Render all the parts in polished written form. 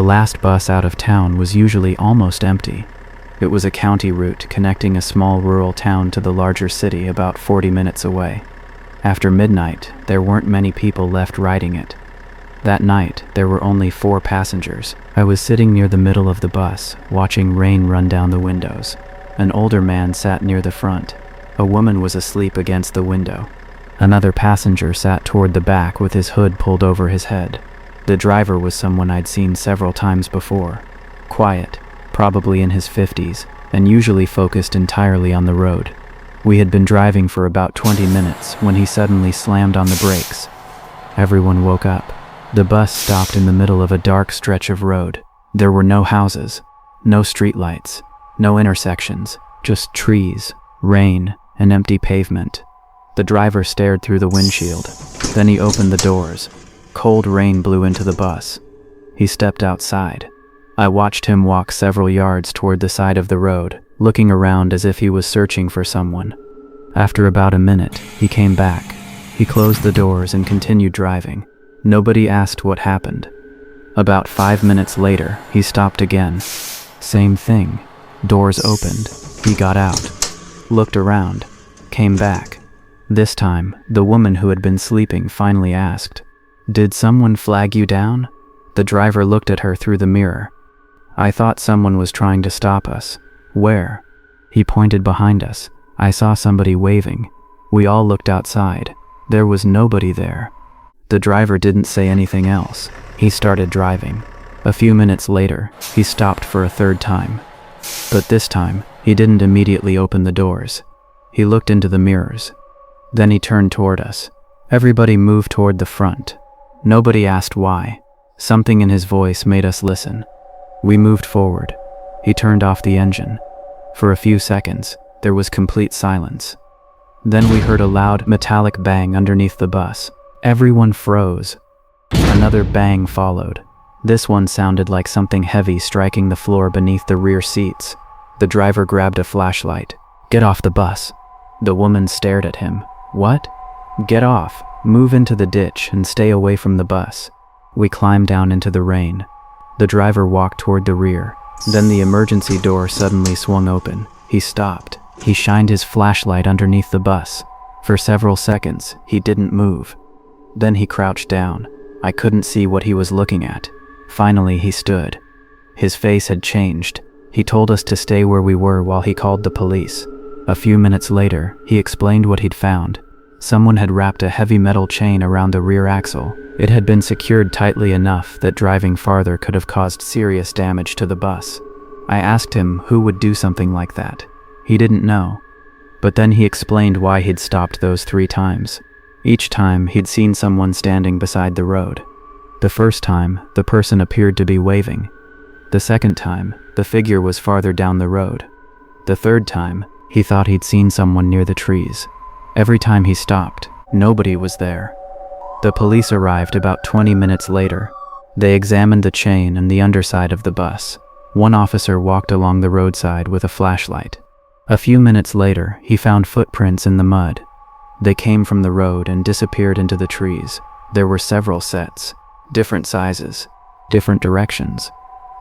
The last bus out of town was usually almost empty. It was a county route connecting a small rural town to the larger city about 40 minutes away. After midnight, there weren't many people left riding it. That night, there were only 4 passengers. I was sitting near the middle of the bus, watching rain run down the windows. An older man sat near the front. A woman was asleep against the window. Another passenger sat toward the back with his hood pulled over his head. The driver was someone I'd seen several times before. Quiet, probably in his 50s, and usually focused entirely on the road. We had been driving for about 20 minutes when he suddenly slammed on the brakes. Everyone woke up. The bus stopped in the middle of a dark stretch of road. There were no houses, no streetlights, no intersections, just trees, rain, and empty pavement. The driver stared through the windshield. Then he opened the doors. Cold rain blew into the bus. He stepped outside. I watched him walk several yards toward the side of the road, looking around as if he was searching for someone. After about a minute, he came back. He closed the doors and continued driving. Nobody asked what happened. About 5 minutes later, he stopped again. Same thing. Doors opened. He got out, looked around, came back. This time, the woman who had been sleeping finally asked, "Did someone flag you down?" The driver looked at her through the mirror. "I thought someone was trying to stop us." "Where?" He pointed behind us. I saw somebody waving. We all looked outside. There was nobody there. The driver didn't say anything else. He started driving. A few minutes later, he stopped for a 3rd time. But this time, he didn't immediately open the doors. He looked into the mirrors. Then he turned toward us. Everybody moved toward the front. Nobody asked why. Something in his voice made us listen. We moved forward. He turned off the engine. For a few seconds, there was complete silence. Then we heard a loud, metallic bang underneath the bus. Everyone froze. Another bang followed. This one sounded like something heavy striking the floor beneath the rear seats. The driver grabbed a flashlight. "Get off the bus." The woman stared at him. "What?" "Get off. Move into the ditch and stay away from the bus." We climbed down into the rain. The driver walked toward the rear. Then the emergency door suddenly swung open. He stopped. He shined his flashlight underneath the bus. For several seconds, he didn't move. Then he crouched down. I couldn't see what he was looking at. Finally, he stood. His face had changed. He told us to stay where we were while he called the police. A few minutes later, he explained what he'd found. Someone had wrapped a heavy metal chain around the rear axle. It had been secured tightly enough that driving farther could have caused serious damage to the bus. I asked him who would do something like that. He didn't know. But then he explained why he'd stopped those 3 times. Each time, he'd seen someone standing beside the road. The first time, the person appeared to be waving. The second time, the figure was farther down the road. The third time, he thought he'd seen someone near the trees. Every time he stopped, nobody was there. The police arrived about 20 minutes later. They examined the chain and the underside of the bus. One officer walked along the roadside with a flashlight. A few minutes later, he found footprints in the mud. They came from the road and disappeared into the trees. There were several sets, different sizes, different directions.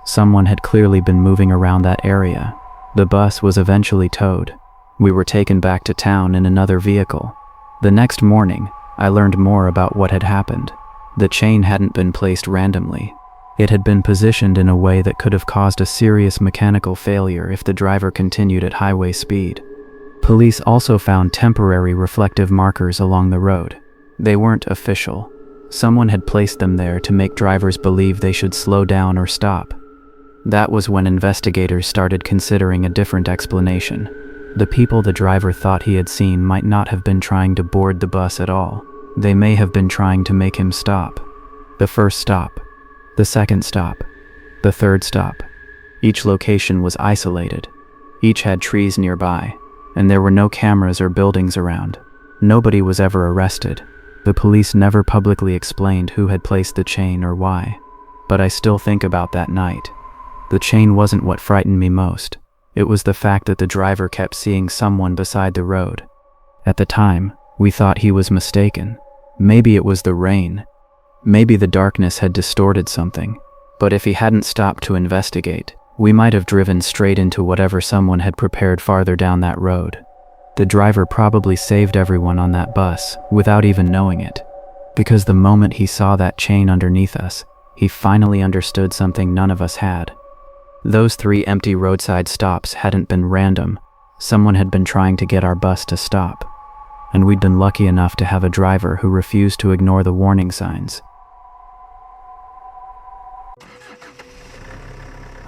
Someone had clearly been moving around that area. The bus was eventually towed. We were taken back to town in another vehicle. The next morning, I learned more about what had happened. The chain hadn't been placed randomly. It had been positioned in a way that could have caused a serious mechanical failure if the driver continued at highway speed. Police also found temporary reflective markers along the road. They weren't official. Someone had placed them there to make drivers believe they should slow down or stop. That was when investigators started considering a different explanation. The people the driver thought he had seen might not have been trying to board the bus at all. They may have been trying to make him stop. The first stop, the second stop, the third stop. Each location was isolated. Each had trees nearby, and there were no cameras or buildings around. Nobody was ever arrested. The police never publicly explained who had placed the chain or why. But I still think about that night. The chain wasn't what frightened me most. It was the fact that the driver kept seeing someone beside the road. At the time, we thought he was mistaken. Maybe it was the rain. Maybe the darkness had distorted something. But if he hadn't stopped to investigate, we might have driven straight into whatever someone had prepared farther down that road. The driver probably saved everyone on that bus without even knowing it, because the moment he saw that chain underneath us, he finally understood something none of us had. Those 3 empty roadside stops hadn't been random. Someone had been trying to get our bus to stop, and we'd been lucky enough to have a driver who refused to ignore the warning signs.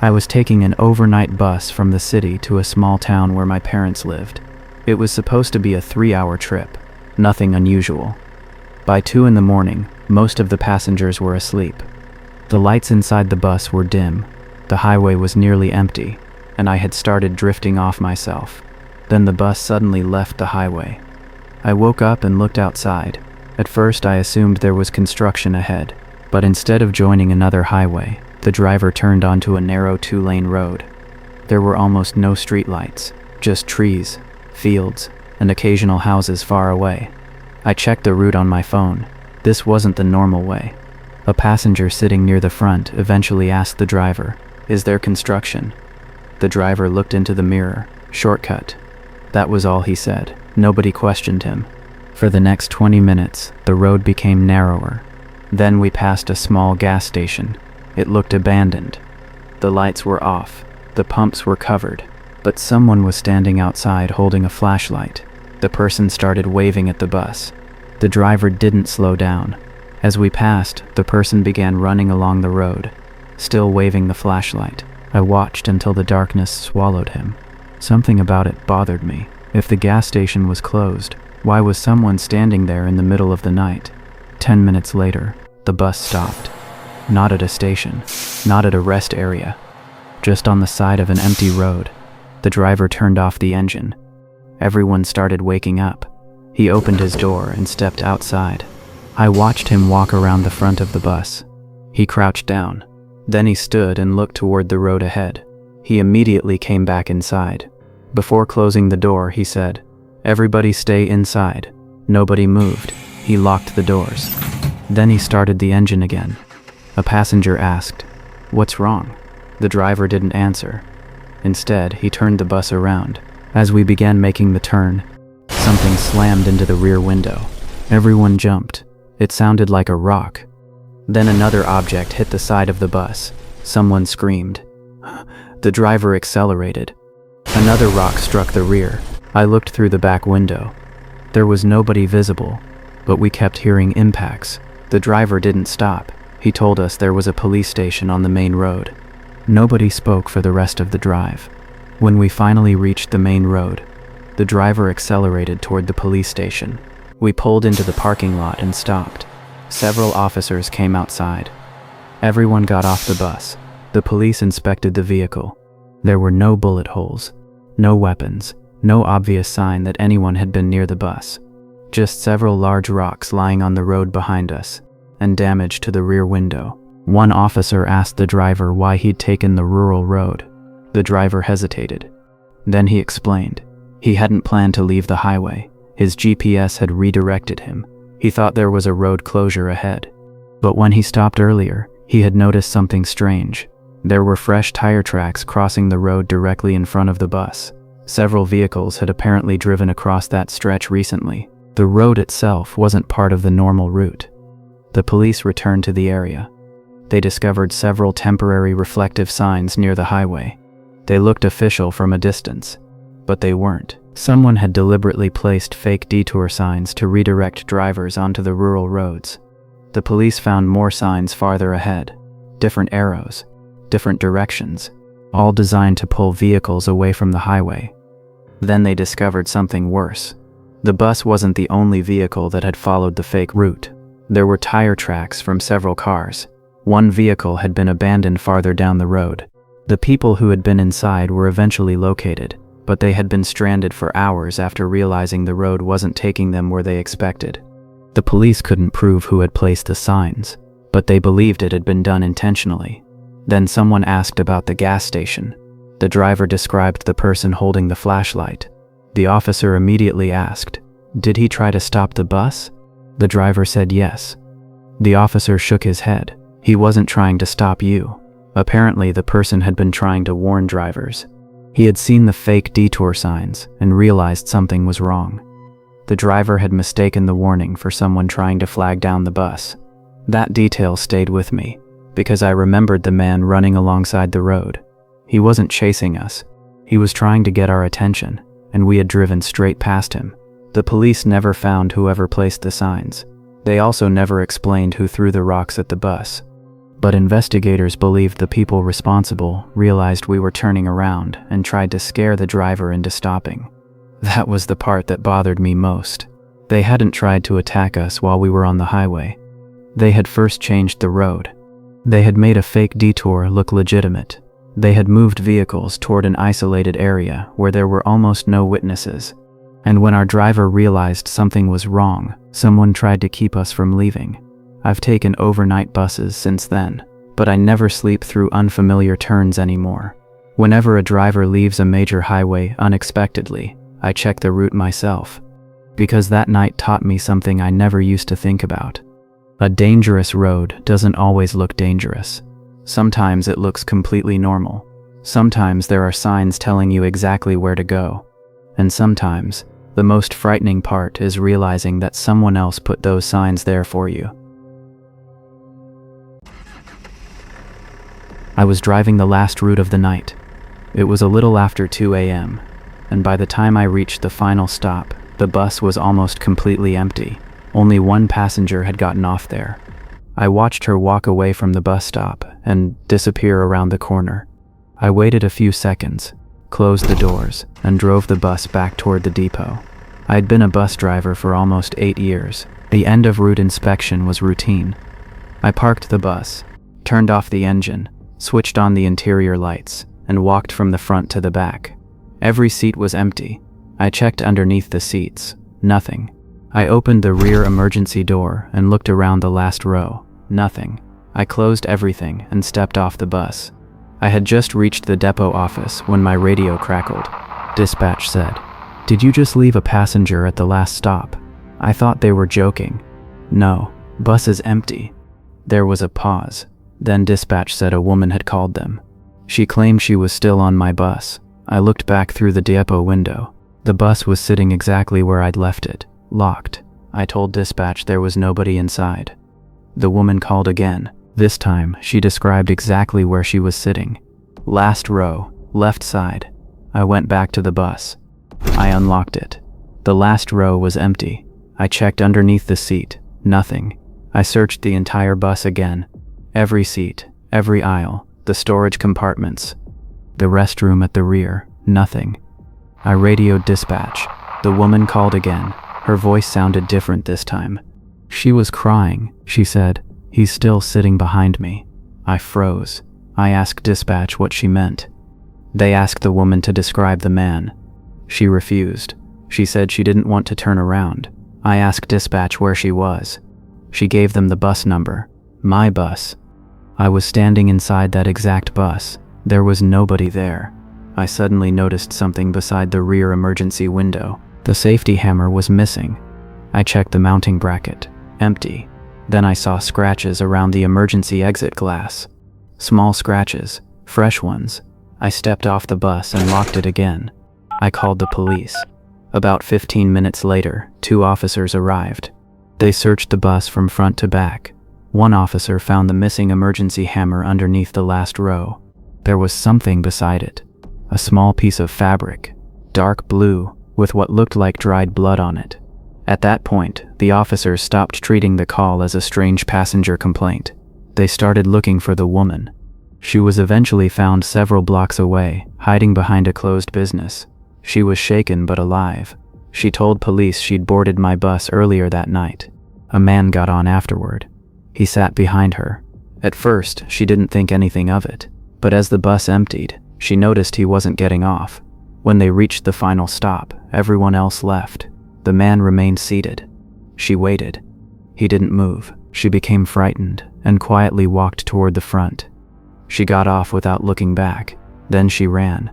I was taking an overnight bus from the city to a small town where my parents lived. It was supposed to be a 3-hour trip, nothing unusual. By 2 in the morning, most of the passengers were asleep. The lights inside the bus were dim, the highway was nearly empty, and I had started drifting off myself. Then the bus suddenly left the highway. I woke up and looked outside. At first I assumed there was construction ahead, but instead of joining another highway, the driver turned onto a narrow 2-lane road. There were almost no streetlights, just trees, fields, and occasional houses far away. I checked the route on my phone. This wasn't the normal way. A passenger sitting near the front eventually asked the driver, "Is there construction?" The driver looked into the mirror. "Shortcut." That was all he said. Nobody questioned him. For the next 20 minutes, the road became narrower. Then we passed a small gas station. It looked abandoned. The lights were off. The pumps were covered. But someone was standing outside holding a flashlight. The person started waving at the bus. The driver didn't slow down. As we passed, the person began running along the road, still waving the flashlight. I watched until the darkness swallowed him. Something about it bothered me. If the gas station was closed, why was someone standing there in the middle of the night? 10 minutes later, the bus stopped. Not at a station, not at a rest area, just on the side of an empty road. The driver turned off the engine. Everyone started waking up. He opened his door and stepped outside. I watched him walk around the front of the bus. He crouched down. Then he stood and looked toward the road ahead. He immediately came back inside. Before closing the door, he said, "Everybody stay inside." Nobody moved. He locked the doors. Then he started the engine again. A passenger asked, "What's wrong?" The driver didn't answer. Instead, he turned the bus around. As we began making the turn, something slammed into the rear window. Everyone jumped. It sounded like a rock. Then another object hit the side of the bus. Someone screamed. The driver accelerated. Another rock struck the rear. I looked through the back window. There was nobody visible, but we kept hearing impacts. The driver didn't stop. He told us there was a police station on the main road. Nobody spoke for the rest of the drive. When we finally reached the main road, the driver accelerated toward the police station. We pulled into the parking lot and stopped. Several officers came outside. Everyone got off the bus. The police inspected the vehicle. There were no bullet holes, no weapons, no obvious sign that anyone had been near the bus. Just several large rocks lying on the road behind us, and damage to the rear window. One officer asked the driver why he'd taken the rural road. The driver hesitated. Then he explained. He hadn't planned to leave the highway. His GPS had redirected him. He thought there was a road closure ahead. But when he stopped earlier, he had noticed something strange. There were fresh tire tracks crossing the road directly in front of the bus. Several vehicles had apparently driven across that stretch recently. The road itself wasn't part of the normal route. The police returned to the area. They discovered several temporary reflective signs near the highway. They looked official from a distance, but they weren't. Someone had deliberately placed fake detour signs to redirect drivers onto the rural roads. The police found more signs farther ahead, different arrows, different directions, all designed to pull vehicles away from the highway. Then they discovered something worse. The bus wasn't the only vehicle that had followed the fake route. There were tire tracks from several cars. One vehicle had been abandoned farther down the road. The people who had been inside were eventually located, but they had been stranded for hours after realizing the road wasn't taking them where they expected. The police couldn't prove who had placed the signs, but they believed it had been done intentionally. Then someone asked about the gas station. The driver described the person holding the flashlight. The officer immediately asked, "Did he try to stop the bus?" The driver said yes. The officer shook his head. "He wasn't trying to stop you. Apparently, the person had been trying to warn drivers. He had seen the fake detour signs and realized something was wrong. The driver had mistaken the warning for someone trying to flag down the bus. That detail stayed with me, because I remembered the man running alongside the road. He wasn't chasing us. He was trying to get our attention, and we had driven straight past him. The police never found whoever placed the signs. They also never explained who threw the rocks at the bus. But investigators believed the people responsible realized we were turning around and tried to scare the driver into stopping. That was the part that bothered me most. They hadn't tried to attack us while we were on the highway. They had first changed the road. They had made a fake detour look legitimate. They had moved vehicles toward an isolated area where there were almost no witnesses. And when our driver realized something was wrong, someone tried to keep us from leaving. I've taken overnight buses since then, but I never sleep through unfamiliar turns anymore. Whenever a driver leaves a major highway unexpectedly, I check the route myself. Because that night taught me something I never used to think about. A dangerous road doesn't always look dangerous. Sometimes it looks completely normal. Sometimes there are signs telling you exactly where to go. And sometimes, the most frightening part is realizing that someone else put those signs there for you. I was driving the last route of the night. It was a little after 2 a.m., and by the time I reached the final stop, the bus was almost completely empty. Only one passenger had gotten off there. I watched her walk away from the bus stop and disappear around the corner. I waited a few seconds, closed the doors, and drove the bus back toward the depot. I had been a bus driver for almost 8 years. The end of route inspection was routine. I parked the bus, turned off the engine, switched on the interior lights, and walked from the front to the back. Every seat was empty. I checked underneath the seats. Nothing. I opened the rear emergency door and looked around the last row. Nothing. I closed everything and stepped off the bus. I had just reached the depot office when my radio crackled. Dispatch said, "Did you just leave a passenger at the last stop?" I thought they were joking. "No, bus is empty." There was a pause. Then dispatch said a woman had called them. She claimed she was still on my bus. I looked back through the depot window. The bus was sitting exactly where I'd left it, locked. I told dispatch there was nobody inside. The woman called again. This time, she described exactly where she was sitting. Last row, left side. I went back to the bus. I unlocked it. The last row was empty. I checked underneath the seat. Nothing. I searched the entire bus again. Every seat, every aisle, the storage compartments, the restroom at the rear. Nothing. I radioed dispatch. The woman called again. Her voice sounded different this time. She was crying. She said, "He's still sitting behind me." I froze. I asked dispatch what she meant. They asked the woman to describe the man. She refused. She said she didn't want to turn around. I asked dispatch where she was. She gave them the bus number. My bus. I was standing inside that exact bus. There was nobody there. I suddenly noticed something beside the rear emergency window. The safety hammer was missing. I checked the mounting bracket. Empty. Then I saw scratches around the emergency exit glass. Small scratches. Fresh ones. I stepped off the bus and locked it again. I called the police. About 15 minutes later, 2 officers arrived. They searched the bus from front to back. One officer found the missing emergency hammer underneath the last row. There was something beside it. A small piece of fabric, dark blue, with what looked like dried blood on it. At that point, the officers stopped treating the call as a strange passenger complaint. They started looking for the woman. She was eventually found several blocks away, hiding behind a closed business. She was shaken but alive. She told police she'd boarded my bus earlier that night. A man got on afterward. He sat behind her. At first, she didn't think anything of it, but as the bus emptied, she noticed he wasn't getting off. When they reached the final stop, everyone else left. The man remained seated. She waited. He didn't move. She became frightened and quietly walked toward the front. She got off without looking back. Then she ran.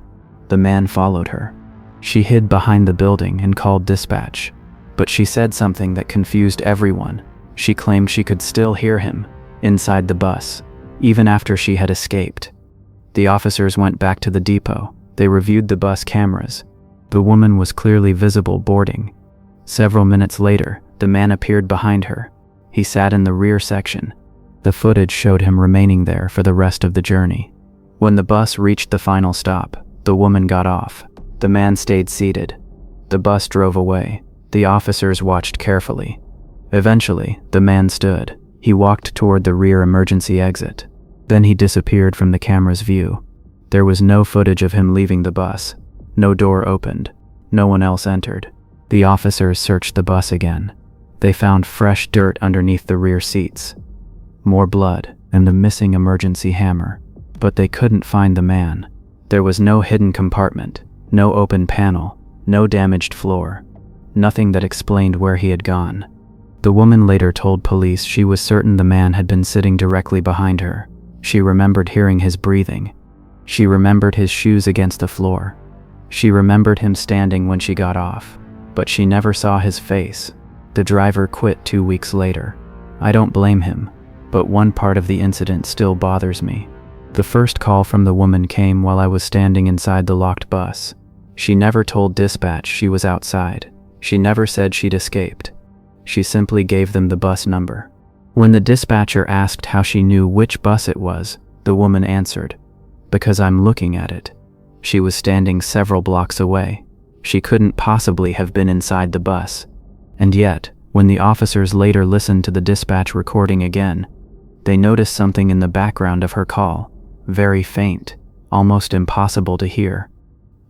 The man followed her. She hid behind the building and called dispatch. But she said something that confused everyone. She claimed she could still hear him inside the bus. even after she had escaped. The officers went back to the depot. They reviewed the bus cameras. The woman was clearly visible boarding. Several minutes later, the man appeared behind her. He sat in the rear section. The footage showed him remaining there for the rest of the journey. When the bus reached the final stop, the woman got off. The man stayed seated. The bus drove away. The officers watched carefully. Eventually, the man stood. He walked toward the rear emergency exit. Then he disappeared from the camera's view. There was no footage of him leaving the bus. No door opened. No one else entered. The officers searched the bus again. They found fresh dirt underneath the rear seats, more blood, and the missing emergency hammer. But they couldn't find the man. There was no hidden compartment, no open panel, no damaged floor, nothing that explained where he had gone. The woman later told police she was certain the man had been sitting directly behind her. She remembered hearing his breathing. She remembered his shoes against the floor. She remembered him standing when she got off, but she never saw his face. The driver quit 2 weeks later. I don't blame him, but one part of the incident still bothers me. The first call from the woman came while I was standing inside the locked bus. She never told dispatch she was outside. She never said she'd escaped. She simply gave them the bus number. When the dispatcher asked how she knew which bus it was, the woman answered, "Because I'm looking at it." She was standing several blocks away. She couldn't possibly have been inside the bus. And yet, when the officers later listened to the dispatch recording again, they noticed something in the background of her call, very faint, almost impossible to hear.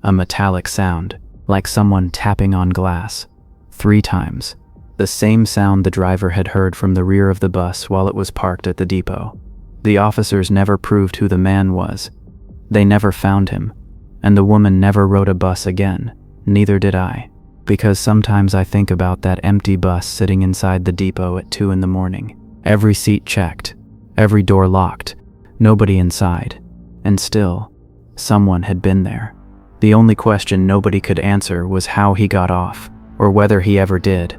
A metallic sound, like someone tapping on glass, 3 times. The same sound the driver had heard from the rear of the bus while it was parked at the depot. The officers never proved who the man was. They never found him, and the woman never rode a bus again. Neither did I, because sometimes I think about that empty bus sitting inside the depot at 2 in the morning. Every seat checked, every door locked, nobody inside, and still, someone had been there. The only question nobody could answer was how he got off, or whether he ever did.